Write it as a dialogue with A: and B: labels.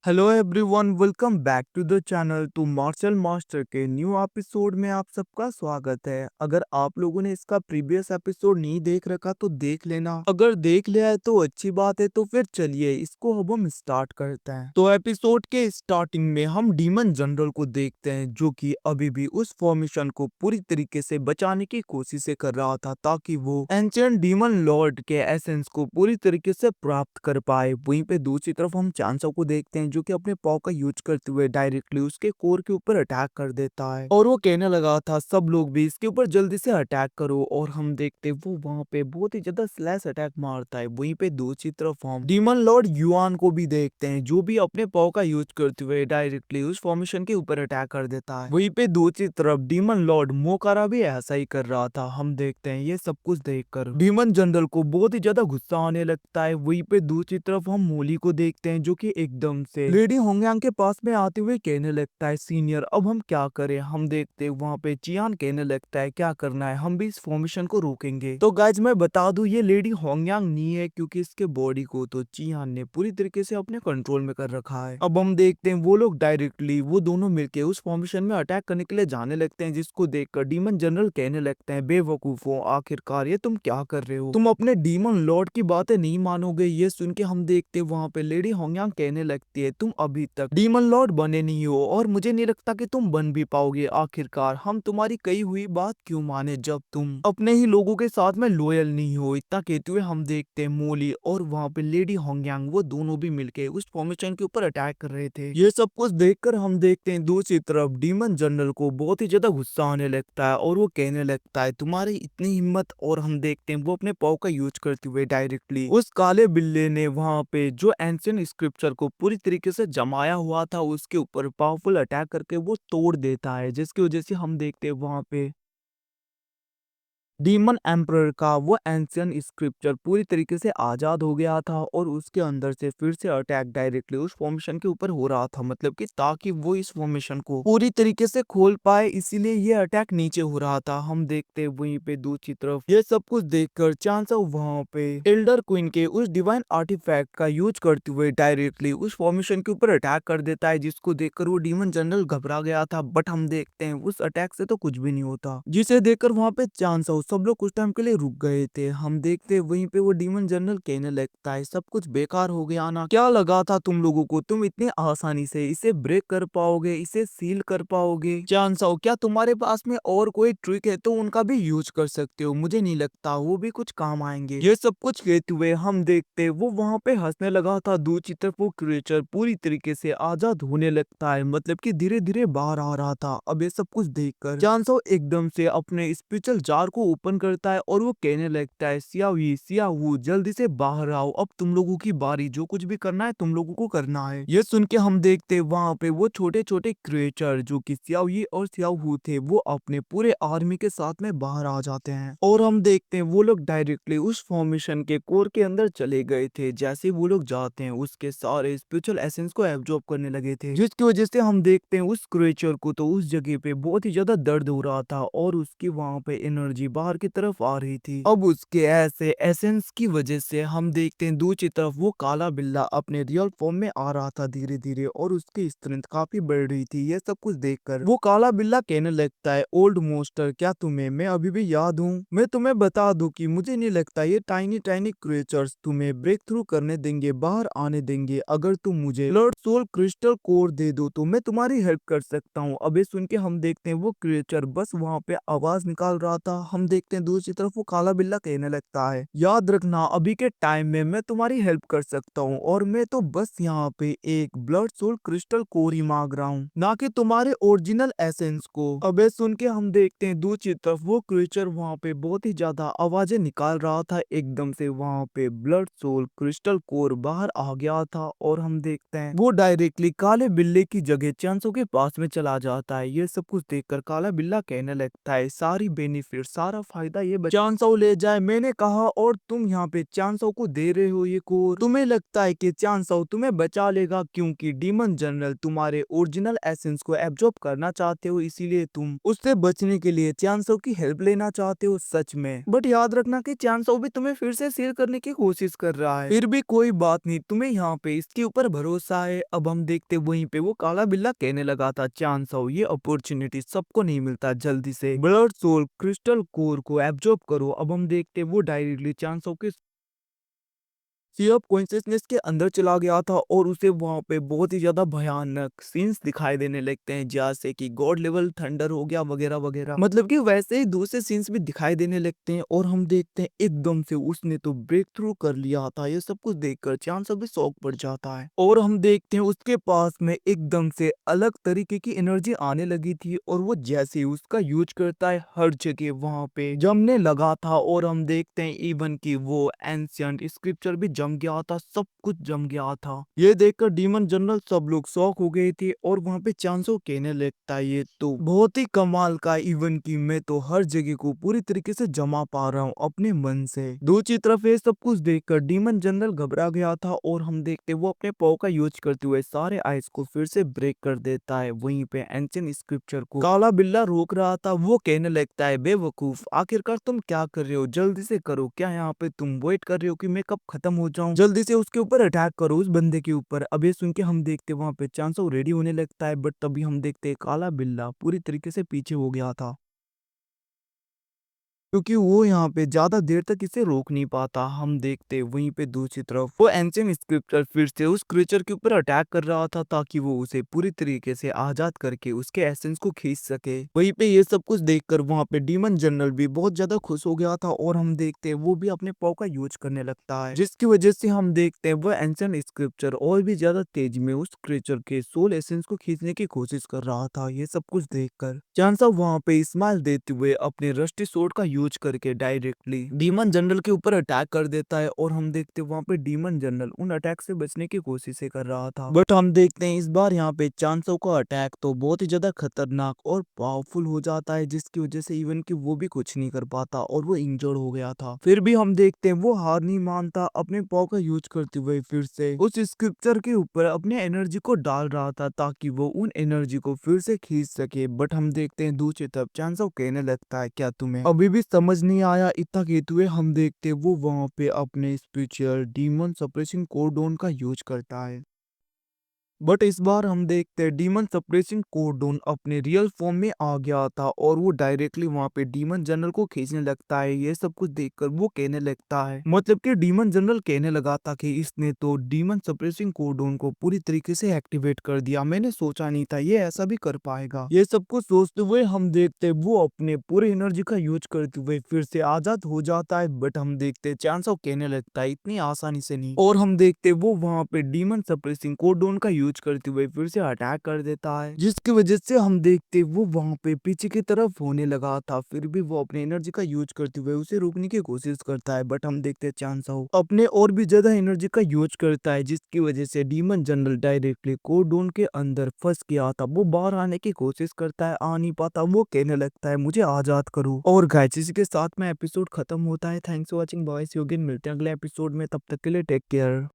A: Hello everyone, welcome back to the channel. तो martial master के new episode में आप सबका स्वागत है। अगर आप लोगों ने इसका प्रीवियस एपिसोड नहीं देख रखा तो देख लेना, अगर देख लिया है तो अच्छी बात है। तो फिर चलिए इसको अब हम स्टार्ट करते हैं। तो एपिसोड के स्टार्टिंग में हम डीमन जनरल को देखते हैं, जो कि अभी भी उस फॉर्मेशन को पूरी तरीके से बचाने की कोशिश कर रहा था, ताकि वो एंशिएंट डीमन लॉर्ड के एसेंस को पूरी तरीके से प्राप्त कर पाए। वहीं पे दूसरी तरफ हम चांसो को देखते हैं, जो कि अपने पाव का यूज करते हुए डायरेक्टली उसके कोर के ऊपर अटैक कर देता है, और वो कहने लगा था सब लोग भी इसके ऊपर जल्दी से अटैक करो। और हम देखते वो वहां पे बहुत ही ज्यादा स्लैश अटैक मारता है। वहीं पे दूसरी तरफ हम डीमन लॉर्ड युआन को भी देखते हैं, जो भी अपने पाव का यूज करते हुए डायरेक्टली उस फॉर्मेशन के ऊपर अटैक कर देता है। वहीं पे दूसरी तरफ डीमन लॉर्ड मोकारा भी ऐसा ही कर रहा था। हम देखते हैं ये सब कुछ देखकर डीमन जनरल को बहुत ही ज्यादा गुस्सा आने लगता है। वहीं पे दूसरी तरफ हम मोली को देखते हैं, जो कि एकदम से लेडी होंगयांग के पास में आते हुए कहने लगता है सीनियर अब हम क्या करें। हम देखते हैं वहां पे चियान कहने लगता है क्या करना है, हम भी इस फॉर्मेशन को रोकेंगे। तो गाइज मैं बता दूं ये लेडी होंगयांग नहीं है, क्योंकि इसके बॉडी को तो चियान ने पूरी तरीके से अपने कंट्रोल में कर रखा है। अब हम देखते हैं वो लोग डायरेक्टली वो दोनों मिलके उस फॉर्मेशन में अटैक करने के लिए जाने लगते हैं, जिसको देखकर डीमन जनरल कहने लगते हैं बेवकूफो, आखिरकार ये तुम क्या कर रहे हो, तुम अपने डीमन लॉर्ड की बातें नहीं मानोगे। ये सुन के हम देखते वहां पे लेडी होंगयांग कहने लगती है तुम अभी तक डीमन लॉर्ड बने नहीं हो, और मुझे नहीं लगता कि तुम बन भी पाओगे। आखिरकार हम तुम्हारी कही हुई बात क्यों माने जब तुम अपने ही लोगों के साथ में लॉयल नहीं हो। इतना कहते हुए हम देखते हैं मोली और वहां पे लेडी होंगयांग वो दोनों भी मिलके उस फॉर्मेशन के ऊपर अटैक कर रहे थे। ये सब कुछ देखकर हम देखते हैं दूसरी तरफ डीमन जनरल को बहुत ही ज्यादा गुस्सा आने लगता है, और वो कहने लगता है तुम्हारी इतनी हिम्मत। और हम देखते हैं वो अपने पाव का यूज करते हुए डायरेक्टली उस काले बिल्ले ने वहां पे जो एंशिएंट स्क्रिप्चर को पूरी तरीके से जमाया हुआ था उसके ऊपर पावरफुल अटैक करके वो तोड़ देता है, जिसकी वजह से हम देखते हैं वहां पे डीमन एम्परर का वो एंशियंट स्क्रिप्चर पूरी तरीके से आजाद हो गया था, और उसके अंदर से फिर से अटैक डायरेक्टली उस फॉर्मेशन के ऊपर हो रहा था, मतलब कि ताकि वो इस फॉर्मेशन को पूरी तरीके से खोल पाए, इसीलिए ये अटैक नीचे हो रहा था। हम देखते वहीं पे दूसरी तरफ ये सब कुछ देखकर चांसा वहां पे एल्डर क्वीन के उस डिवाइन आर्टिफैक्ट का यूज करते हुए डायरेक्टली उस फॉर्मेशन के ऊपर अटैक कर देता है, जिसको देखकर वो डीमन जनरल घबरा गया था। बट हम देखते हैं उस अटैक से तो कुछ भी नहीं होता, जिसे देखकर वहां पे चांसा सब लोग कुछ टाइम के लिए रुक गए थे। हम देखते वहीं पे वो डीमन जनरल कहने लगता है सब कुछ बेकार हो गया ना, क्या लगा था तुम लोगों को तुम इतनी आसानी से इसे ब्रेक कर पाओगे, इसे सील कर पाओगे। चांसाओ क्या तुम्हारे पास में और कोई ट्रिक है तो उनका भी यूज कर सकते हो, मुझे नहीं लगता वो भी कुछ काम आएंगे। ये सब कुछ कहते हुए हम देखते वो वहां पे हंसने लगा था। दूसरी तरफ वो क्रिएचर पूरी तरीके से आजाद होने लगता है, मतलब कि धीरे धीरे बाहर आ रहा था। अब ये सब कुछ देखकर चांसो एकदम से अपने स्पिरिचुअल जार को ओपन करता है, और वो कहने लगता है सियावी सियाहू जल्दी से बाहर आओ, अब तुम लोगों की बारी, जो कुछ भी करना है तुम लोगों को करना है। ये सुन के हम देखते वहां पे वो छोटे छोटे क्रिएचर जो कि सियावी और सियाहू थे वो अपने पूरे आर्मी के साथ में बाहर आ जाते हैं, और हम देखते हैं वो लोग डायरेक्टली उस फॉर्मेशन के कोर के अंदर चले गए थे। जैसे वो लोग जाते हैं उसके सारे स्पिरिचुअल एसेंस को एब्जॉर्ब करने लगे थे, जिसकी वजह से हम देखते हैं उस क्रिएचर को तो उस जगह पे बहुत ही ज्यादा दर्द हो रहा था, और उसकी वहां पे एनर्जी बाहर की तरफ आ रही थी। अब उसके ऐसे एसेंस की वजह से हम देखते हैं दूसरी तरफ वो काला बिल्ला अपने रियल फॉर्म में आ रहा था धीरे धीरे, और उसकी स्ट्रेंथ काफी बढ़ रही थी। ये सब कुछ देखकर वो काला बिल्ला कहने लगता है ओल्ड मोस्टर क्या तुम्हें मैं अभी भी याद हूँ। मैं तुम्हें बता दूं कि मुझे नहीं लगता ये टाइनी टाइनी क्रिएचर्स तुम्हें ब्रेक थ्रू करने देंगे, बाहर आने देंगे। अगर तुम मुझे ब्लड सोल क्रिस्टल कोर दे दो तो मैं तुम्हारी हेल्प कर सकता हूँ। अब ये सुन के हम देखते हैं वो क्रिएचर बस वहां पे आवाज निकाल रहा था। हम देखते हैं दूसरी तरफ वो काला बिल्ला कहने लगता है याद रखना अभी के टाइम में मैं तुम्हारी हेल्प कर सकता हूँ, और मैं तो बस यहाँ पे एक ब्लड सोल क्रिस्टल कोर ही मांग रहा हूँ, ना कि तुम्हारे ओरिजिनल एसेंस को। अब ये सुन के हम देखते हैं दूसरी तरफ वो क्रिएचर वहां पे बहुत ही ज्यादा आवाजें निकाल रहा था। एकदम से वहां पे ब्लड सोल क्रिस्टल कोर बाहर आ गया था, और हम देखते हैं वो डायरेक्टली काले बिल्ले की जगह चांसो के पास में चला जाता है। ये सब कुछ देखकर काला बिल्ला कहने लगता है सारी बेनिफिट सारा फायदा ये चांसाओ ले जाए। मैंने कहा और तुम यहाँ पे चांसाओ को दे रहे हो ये कोर, तुम्हें लगता है कि चांसाओ तुम्हें बचा लेगा क्योंकि डीमन जनरल तुम्हारे ओरिजिनल एसेंस को एब्जॉर्ब करना चाहते हो, इसीलिए तुम उससे बचने के लिए चांसाओ की हेल्प लेना चाहते हो सच में। बट याद रखना कि चांसाओ भी तुम्हें फिर से शेयर करने की कोशिश कर रहा है। फिर भी कोई बात नहीं, तुम्हें यहाँ पे इसके ऊपर भरोसा है। अब हम देखते वहीं पे वो काला बिल्ला कहने लगा था चांसाओ ये अपॉर्चुनिटी सबको नहीं मिलता, जल्दी से ब्लड सोल क्रिस्टल कोर को एब्जॉर्ब करो। अब हम देखते वो डायरेक्टली चांसाओ के सी ऑफ कॉन्शियसनेस के अंदर चला गया था और उसे वहां पे बहुत ही ज्यादा भयानक सीन्स दिखाई देने लगते हैं, जैसे कि गॉड लेवल थंडर हो गया वगैरह वगैरह। मतलब कि वैसे ही दूसरे सीन्स भी दिखाई देने लगते हैं और हम देखते हैं एकदम से उसने तो ब्रेक थ्रू कर लिया था। ये सब कुछ देखकर चांस भी शौक पड़ जाता है और हम देखते हैं उसके पास में एकदम से अलग तरीके की एनर्जी आने लगी थी और वो जैसे ही उसका यूज करता है हर जगह वहां पे जमने लगा था। और हम देखते हैं इवन की वो एंशिएंट स्क्रिप्चर भी जम गया था, सब कुछ जम गया था। ये देखकर डीमन जनरल सब लोग शॉक हो गए थे और वहां पे चांसो कहने लगता है ये तो बहुत ही कमाल का, इवन की मैं तो हर जगह को पूरी तरीके से जमा पा रहा हूँ अपने मन से। दूसरी तरफ ये सब कुछ देखकर डीमन जनरल घबरा गया था और हम देखते वो अपने पाव का यूज करते हुए सारे आइस को फिर से ब्रेक कर देता है। वहीं पे एंशिएंट स्क्रिप्चर को काला बिल्ला रोक रहा था, वो कहने लगता है बेवकूफ आखिरकार तुम क्या कर रहे हो, जल्दी से करो, क्या यहाँ पे तुम वेट कर रहे हो कि मैं कब खत्म हो जाऊं, जल्दी से उसके ऊपर अटैक करो उस बंदे के ऊपर। अब ये सुन के हम देखते वहां पे चांसो रेडी होने लगता है, बट तभी हम देखते काला बिल्ला पूरी तरीके से पीछे हो गया था क्योंकि वो यहाँ पे ज्यादा देर तक इसे रोक नहीं पाता। हम देखते वहीं पे दूसरी तरफ वो एंशिएंट स्क्रिप्चर फिर से उस क्रीचर के ऊपर अटैक कर रहा था ताकि वो उसे पूरी तरीके से आजाद करके उसके एसेंस को खींच सके। वहीं पे ये सब कुछ देखकर वहां पे डीमन जनरल भी बहुत ज्यादा खुश हो गया था और हम देखते वो भी अपने पाव का यूज करने लगता है, जिसकी वजह से हम देखते हैं वो एंशिएंट स्क्रिप्चर और भी ज्यादा तेज में उस क्रीचर के सोल एसेंस को खींचने की कोशिश कर रहा था। ये सब कुछ देखकर चांसा वहां पे स्माइल देते हुए अपने रस्टी सोर्ड का यूज करके डायरेक्टली डीमन जनरल के ऊपर अटैक कर देता है और हम देखते वहां पे डीमन जनरल उन अटैक से बचने की कोशिश कर रहा था। बट हम देखते हैं इस बार यहाँ पे चांसो का अटैक तो बहुत ही ज्यादा खतरनाक और पावरफुल हो जाता है, जिसकी वजह से इवन की वो भी कुछ नहीं कर पाता और वो इंजर्ड हो गया था। फिर भी हम देखते हैं वो हार नहीं मानता, अपने पाव का यूज करते हुए फिर से उस स्क्रिप्चर के ऊपर अपने एनर्जी को डाल रहा था ताकि वो उन एनर्जी को फिर से खींच सके। बट हम देखते हैं दूसरी तरफ चांसो कहने लगता है क्या तुम्हें अभी भी समझ नहीं आया, इतना कहते हुए हम देखते वो वहां पे अपने स्पिरिचुअल डीमन सप्रेसिंग कोडोन का यूज करता है। बट इस बार हम देखते हैं डीमन सप्रेसिंग कोडोन अपने रियल फॉर्म में आ गया था और वो डायरेक्टली वहां पे डीमन जनरल को खींचने लगता है। ये सब कुछ देखकर वो कहने लगता है, मतलब कि डीमन जनरल कहने लगा था कि इसने तो डीमन सप्रेसिंग कोडोन को पूरी तरीके से एक्टिवेट कर दिया, मैंने सोचा नहीं था ये ऐसा भी कर पाएगा। ये सब कुछ सोचते हुए हम देखते वो अपने पूरे एनर्जी का यूज करते हुए फिर से आजाद हो जाता है। बट हम देखते चांसो कहने लगता है इतनी आसानी से नहीं, और हम देखते वो वहां पे डीमन सप्रेसिंग कोडोन का यूज करते हुए फिर से अटैक कर देता है, जिसकी वजह से हम देखते वो वहां पे पीछे की तरफ होने लगा था। फिर भी वो अपने एनर्जी का यूज करते हुए उसे रोकने की कोशिश करता है, बट हम देखते चांसो अपने और भी ज्यादा एनर्जी का यूज करता है, जिसकी वजह से डीमन जनरल डायरेक्टली कोडोन के अंदर फंस गया था। वो बाहर आने की कोशिश करता है, आ नहीं पाता, वो कहने लगता है मुझे आजाद करो। और गाइस इसी के साथ में एपिसोड खत्म होता है। थैंक्स फॉर वॉचिंग बॉयज, मिलते हैं अगले एपिसोड में, तब तक के लिए टेक केयर।